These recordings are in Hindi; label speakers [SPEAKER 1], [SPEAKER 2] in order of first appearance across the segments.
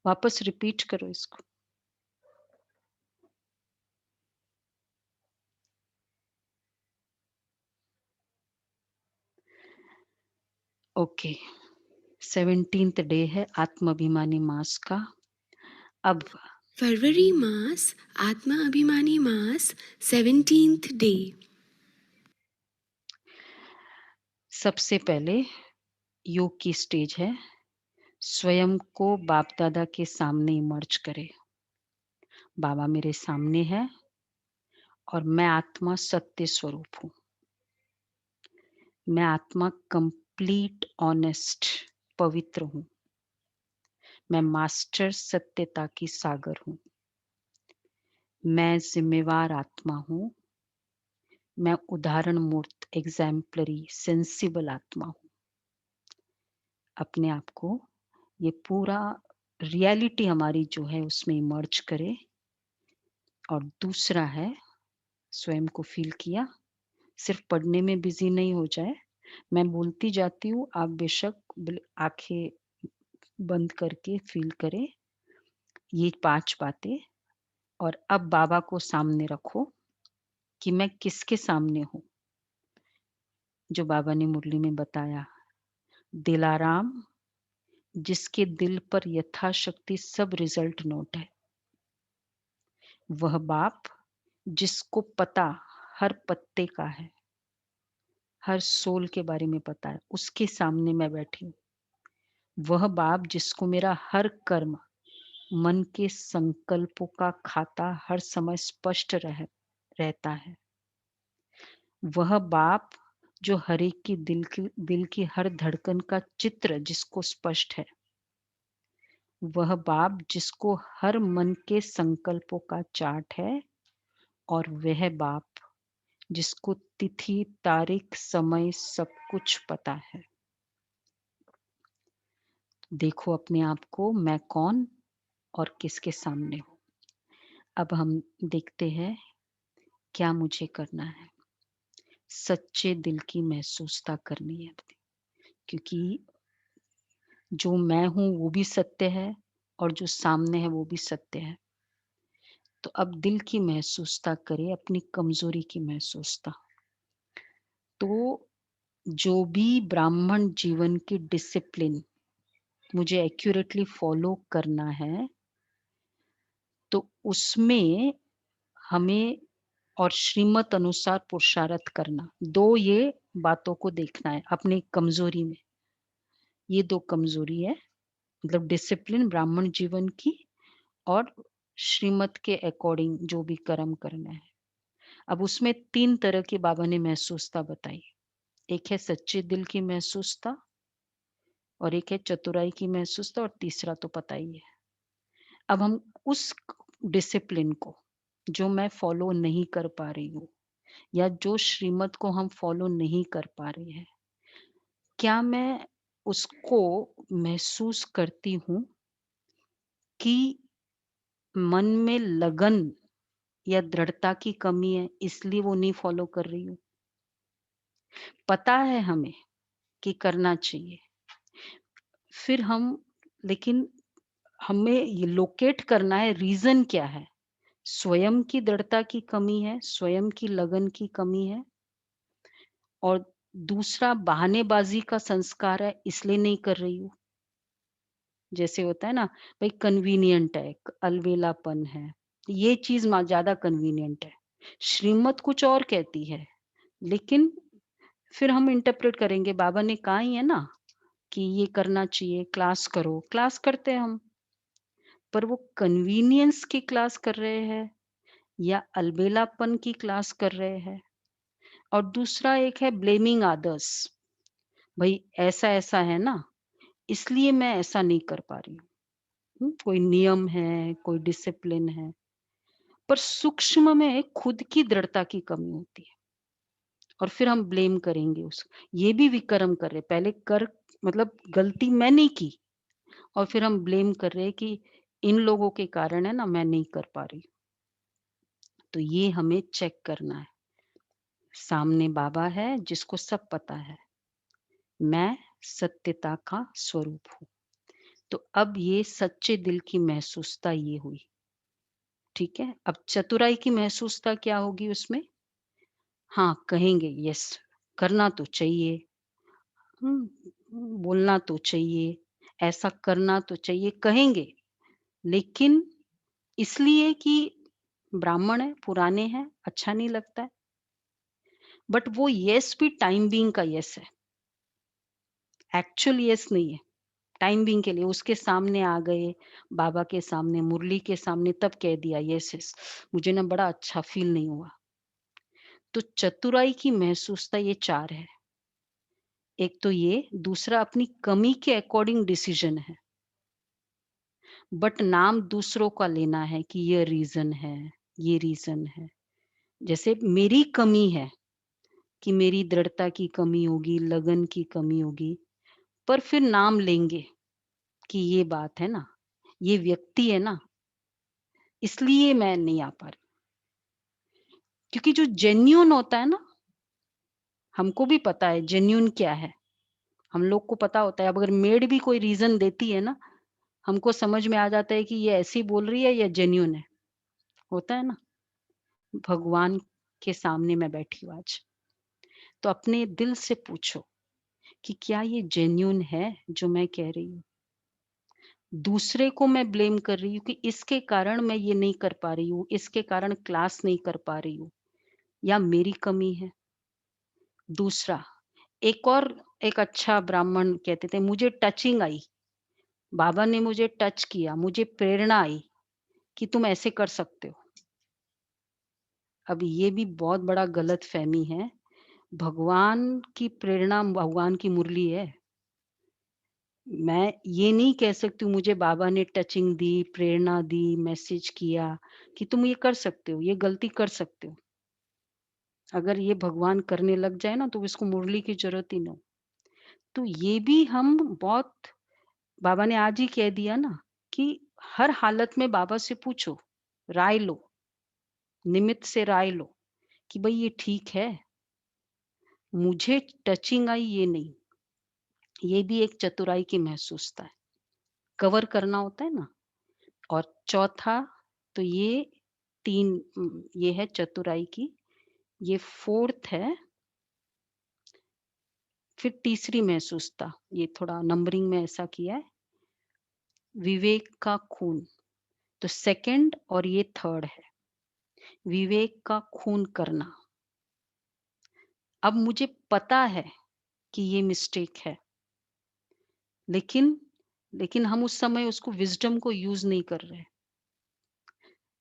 [SPEAKER 1] वापस रिपीट करो इसको। ओके, 17th डे है आत्माभिमानी मास का। अब
[SPEAKER 2] फरवरी मास, आत्मा अभिमानी मास, 17th डे।
[SPEAKER 1] सबसे पहले योग की स्टेज है, स्वयं को बाप दादा के सामने इमर्ज करे। बाबा मेरे सामने है और मैं आत्मा सत्य स्वरूप हूँ। मैं आत्मा कंप्लीट ऑनेस्ट पवित्र हूँ। मैं मास्टर सत्यता की सागर हूँ। मैं जिम्मेवार आत्मा हूँ। मैं उदाहरण मूर्त एग्जाम्पलरी सेंसिबल आत्मा हूँ। अपने आप को ये पूरा रियलिटी हमारी जो है उसमें इमर्ज करे। और दूसरा है, स्वयं को फील किया, सिर्फ पढ़ने में बिजी नहीं हो जाए। मैं बोलती जाती हूँ, आप बेशक आंखें बंद करके फील करें ये 5 बातें। और अब बाबा को सामने रखो कि मैं किसके सामने हूँ। जो बाबा ने मुरली में बताया, दिलाराम जिसके दिल पर यथाशक्ति सब रिजल्ट नोट है। वह बाप जिसको पता हर पत्ते का है, हर सोल के बारे में पता है, उसके सामने मैं बैठी हूँ। वह बाप जिसको मेरा हर कर्म, मन के संकल्पों का खाता हर समय स्पष्ट रहता है। वह बाप जो हर एक की दिल की हर धड़कन का चित्र जिसको स्पष्ट है। वह बाप जिसको हर मन के संकल्पों का चार्ट है। और वह बाप जिसको तिथि तारीख समय सब कुछ पता है। देखो अपने आप को, मैं कौन और किसके सामने हूँ। अब हम देखते हैं क्या मुझे करना है। सच्चे दिल की महसूसता करनी है अपनी, क्योंकि जो मैं हूँ वो भी सत्य है और जो सामने है वो भी सत्य है। तो अब दिल की महसूसता करें, अपनी कमजोरी की महसूसता। तो जो भी ब्राह्मण जीवन की डिसिप्लिन मुझे एक्यूरेटली फॉलो करना है, तो उसमें हमें और श्रीमत अनुसार पुरुषार्थ करना, दो ये बातों को देखना है अपनी कमजोरी में। ये दो कमजोरी है, मतलब डिसिप्लिन ब्राह्मण जीवन की और श्रीमत के अकॉर्डिंग जो भी कर्म करना है। अब उसमें 3 तरह की बाबा ने महसूसता बताई। एक है सच्चे दिल की महसूसता, और एक है चतुराई की महसूसता, और तीसरा तो पता ही है। अब हम उस डिसिप्लिन को जो मैं फॉलो नहीं कर पा रही हूँ, या जो श्रीमत को हम फॉलो नहीं कर पा रहे हैं, क्या मैं उसको महसूस करती हूँ कि मन में लगन या दृढ़ता की कमी है, इसलिए वो नहीं फॉलो कर रही हूँ। पता है हमें कि करना चाहिए, फिर हम, लेकिन हमें ये लोकेट करना है रीजन क्या है। स्वयं की दृढ़ता की कमी है, स्वयं की लगन की कमी है, और दूसरा बहानेबाजी का संस्कार है, इसलिए नहीं कर रही हूँ। जैसे होता है ना, भाई कन्वीनियंट है, अलवेलापन है, ये चीज ज्यादा कन्वीनियंट है। श्रीमत कुछ और कहती है, लेकिन फिर हम इंटरप्रेट करेंगे, बाबा ने कहा ही है ना कि ये करना चाहिए, क्लास करो, क्लास करते हैं हम, पर वो कन्वीनियंस की क्लास कर रहे हैं या अलबेलापन की क्लास कर रहे हैं। और दूसरा एक है ब्लेमिंग अदर्स, भाई ऐसा ऐसा है ना, इसलिए मैं ऐसा नहीं कर पा रही हूँ। कोई नियम है, कोई डिसिप्लिन है, पर सूक्ष्म में खुद की दृढ़ता की कमी होती है, और फिर हम ब्लेम करेंगे उसको, ये भी विक्रम कर रहे, पहले कर, मतलब गलती मैंने की, और फिर हम ब्लेम कर रहे हैं कि इन लोगों के कारण है ना मैं नहीं कर पा रही। तो ये हमें चेक करना है। सामने बाबा है जिसको सब पता है, मैं सत्यता का स्वरूप हूँ। तो अब ये सच्चे दिल की महसूसता ये हुई, ठीक है? अब चतुराई की महसूसता क्या होगी उसमें? हाँ, कहेंगे यस, करना तो चाहिए, हुँ, बोलना तो चाहिए, ऐसा करना तो चाहिए, कहेंगे। लेकिन इसलिए कि ब्राह्मण हैं, पुराने हैं, अच्छा नहीं लगता है। बट वो येस भी टाइम बीइंग का येस है, एक्चुअल येस नहीं है। टाइम बीइंग के लिए उसके सामने आ गए, बाबा के सामने, मुरली के सामने तब कह दिया येस, येस। मुझे ना बड़ा अच्छा फ़ील नहीं हुआ। तो चतुराई की महसूसता ये 4 है। एक तो ये, दूसरा अपनी कमी के अकॉर्डिंग डिसीज़न है। बट नाम दूसरों का लेना है कि ये रीज़न है, ये रीज़न है। जैसे मेरी कमी है कि मेरी दृढ़ता की कमी होगी, लगन की कमी होगी, पर फिर नाम लेंगे कि ये बात है ना, ये व्यक्ति है ना, इसलिए मैं नहीं आ पा रही। क्योंकि जो जेन्युइन होता है ना, हमको भी पता है जेन्युइन क्या है। हम लोग को पता होता है, अब अगर मेड भी कोई रीज़न देती है ना, हमको समझ में आ जाता है कि ये ऐसे ही बोल रही है या जेन्युइन है। होता है ना? भगवान के सामने मैं बैठी हूँ आज, तो अपने दिल से पूछो कि क्या ये जेन्युइन है जो मैं कह रही हूँ? दूसरे को मैं ब्लेम कर रही हूँ कि इसके कारण मैं ये नहीं कर पा रही हूँ, इसके कारण क्लास नहीं कर पा रही हूँ, या मेरी कमी है। दूसरा, एक अच्छा ब्राह्मण कहते थे, मुझे टचिंग आई, बाबा ने मुझे टच किया, मुझे प्रेरणा आई कि तुम ऐसे कर सकते हो। अब ये भी बहुत बड़ा गलतफ़हमी है। भगवान की प्रेरणा भगवान की मुरली है। मैं ये नहीं कह सकती हूँ मुझे बाबा ने टचिंग दी, प्रेरणा दी, मैसेज किया कि तुम ये कर सकते हो, ये गलती कर सकते हो। अगर ये भगवान करने लग जाए ना तो इसको मुरली की ज़रूरत ही ना हो। तो ये भी हम बहुत, बाबा ने आज ही कह दिया ना कि हर हालत में बाबा से पूछो, राय लो, निमित्त से राय लो कि भई ये ठीक है, मुझे टचिंग आई ये नहीं। ये भी एक चतुराई की महसूसता है। कवर करना होता है ना। और चौथा, तो ये 3 ये है चतुराई की। ये 4th है, फिर तीसरी महसूसता, ये थोड़ा नंबरिंग में ऐसा किया है, विवेक का खून। तो 2nd और ये 3rd है, विवेक का खून करना। अब मुझे पता है कि ये मिस्टेक है, लेकिन लेकिन हम उस समय उसको विज़डम को यूज़ नहीं कर रहे।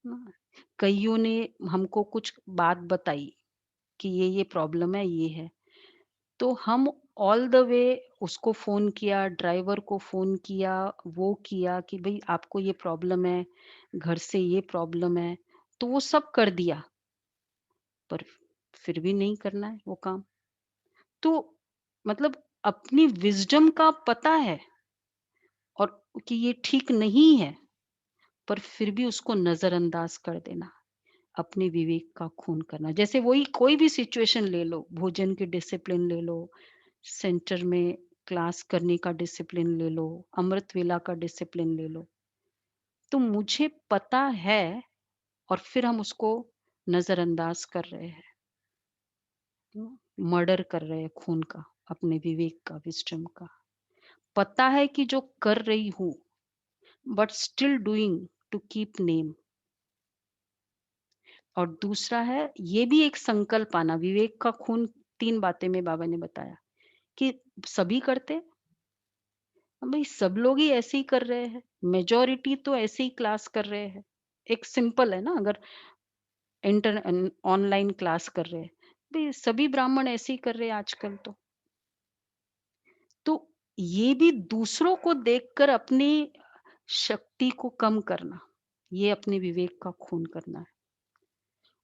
[SPEAKER 1] ना, कइयों ने हमको कुछ बात बताई कि ये प्रॉब्लम है, ये है। तो हम ऑल द वे उसको फ़ोन किया, ड्राइवर को फ़ोन किया, वो किया कि भई आपको ये प्रॉब्लम है, घर से ये प्रॉब्लम है, तो वो सब कर दिया, पर फिर भी नहीं करना है वो काम। तो मतलब अपनी विज़डम का पता है और कि ये ठीक नहीं है, पर फिर भी उसको नज़रअंदाज कर देना। अपने विवेक का खून करना। जैसे वही कोई भी सिचुएशन ले लो, भोजन की डिसिप्लिन ले लो, सेंटर में क्लास करने का डिसिप्लिन ले लो, अमृत वेला का डिसिप्लिन ले लो। तो मुझे पता है और फिर हम उसको नज़रअंदाज कर रहे हैं, मर्डर कर रहे हैं खून का, अपने विवेक का, विज़डम का। पता है कि जो कर रही हूँ, but still doing to keep name. और दूसरा है, ये भी एक संकल्प आना, विवेक का खून 3 बातें में बाबा ने बताया कि सभी करते हैं, भई सब लोग ही ऐसे ही कर रहे हैं, मेजॉरिटी तो ऐसे ही क्लास कर रहे हैं। एक सिंपल है ना, अगर ऑनलाइन क्लास कर रहे हैं, भई सभी ब्राह्मण ऐसे ही कर रहे हैं आजकल तो। तो ये भी दूसरों को देखकर अपनी शक्ति को कम करना, ये अपने विवेक का खून करना है।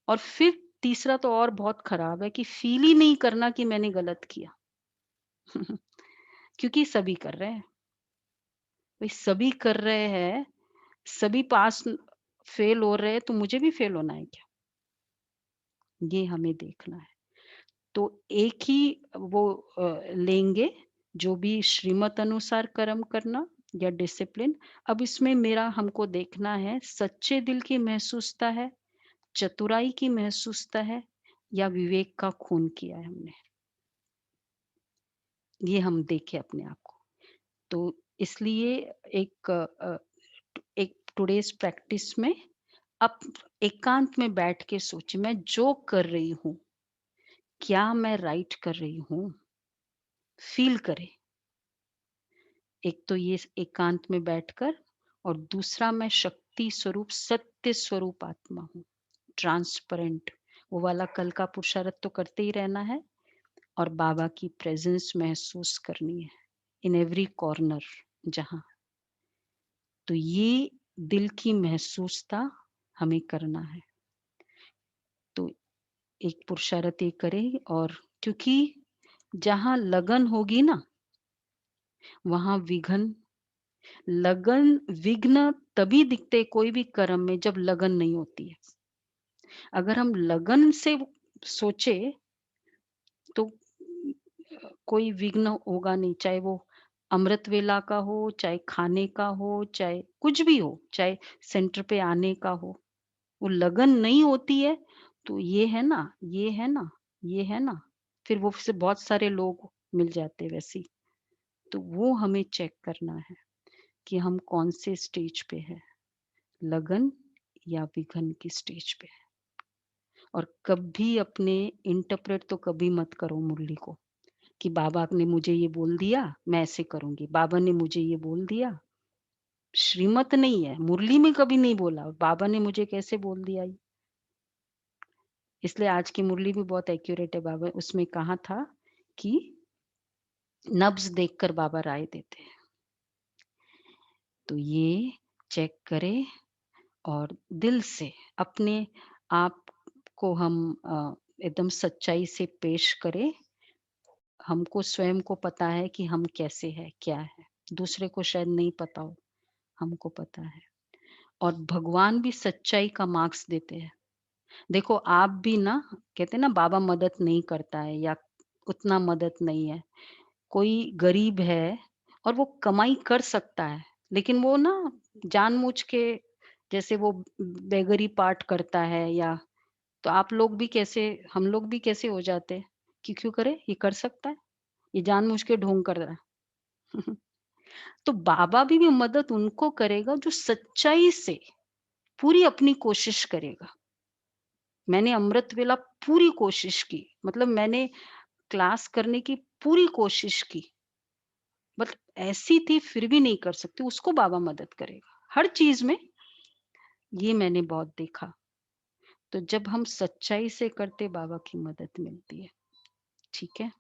[SPEAKER 1] और फिर तीसरा तो और बहुत खराब है कि फ़ील ही नहीं करना कि मैंने गलत किया। क्योंकि सभी कर रहे हैं। भई सभी कर रहे हैं, सभी पास फेल हो रहे हैं, तो मुझे भी फेल होना है क्या? ये हमें देखना है। तो एक ही वो लेंगे, जो भी श्रीमत अनुसार कर्म करना, या डिसिप्लिन। अब इसमें मेरा हमको देखना है सच्चे दिल की महसूसता है, चतुराई की महसूसता है या विवेक का खून किया है हमने। ये हम देखें अपने आप को। तो इसलिए एक एक टुडेज़ प्रैक्टिस में अब एकांत में बैठ के सोचिए मैं जो कर रही हूँ, क्या मैं राइट कर रही हूँ? फ़ील करें। एक तो ये एकांत में बैठकर और दूसरा मैं शक्ति स्वरूप, सत्य स्वरूप आत्मा हूँ, ट्रांसपेरेंट। वो वाला कल का पुरुषार्थ तो करते ही रहना है और बाबा की प्रेज़ेंस महसूस करनी है, इन एवरी कॉर्नर जहाँ। तो ये दिल की महसूसता हमें करना है। तो एक पुरुषार्थ ये करें और क्योंकि जहाँ लगन होगी ना, वहाँ विघ्न तभी दिखते कोई भी कर्म में जब लगन नहीं होती है। अगर हम लगन से सोचे तो कोई विघ्न होगा नहीं, चाहे वो अमृत वेला का हो, चाहे खाने का हो, चाहे कुछ भी हो, चाहे सेंटर पे आने का हो। वो लगन नहीं होती है, तो ये है ना, ये है ना, ये है ना, फिर वो फिर बहुत सारे लोग मिल जाते हैं वैसे ही। तो वो हमें चेक करना है कि हम कौन से स्टेज पे हैं, लगन या विघन की स्टेज पे है। और कभी अपने इंटरप्रेट तो कभी मत करो मुरली को कि बाबा ने मुझे ये बोल दिया, मैं ऐसे करूँगी। बाबा ने मुझे ये बोल दिया, श्रीमत नहीं है, मुरली में कभी नहीं बोला, बाबा ने मुझे कैसे बोल दिया ये? इसलिए आज की मुरली भी बहुत एक्यूरेट है। बाबा उसमें कहा था कि नब्ज़ देखकर बाबा राय देते हैं। तो ये चेक करें और दिल से अपने आप को हम एकदम सच्चाई से पेश करें। हमको स्वयं को पता है कि हम कैसे हैं, क्या है। दूसरे को शायद नहीं पता हो, हमको पता है। और भगवान भी सच्चाई का मार्क्स देते हैं। देखो आप भी ना कहते हैं ना बाबा मदद नहीं करता है या उतना मदद नहीं है। कोई गरीब है और वो कमाई कर सकता है, लेकिन वो ना जानबूझ के जैसे वो बेगरी पार्ट करता है या तो आप लोग भी कैसे हम लोग भी कैसे हो जाते हैं कि क्यों करे? ये कर सकता है, ये जानबूझ के ढोंग कर रहा है। तो बाबा भी मदद उनको करेगा जो सच्चाई से पूरी अपनी कोशिश करेगा। मैंने अमृत वेला पूरी कोशिश की, मतलब मैंने क्लास करने की पूरी कोशिश की, बट ऐसी थी फिर भी नहीं कर सकती, उसको बाबा मदद करेगा हर चीज में। ये मैंने बहुत देखा। तो जब हम सच्चाई से करते बाबा की मदद मिलती है। ठीक है।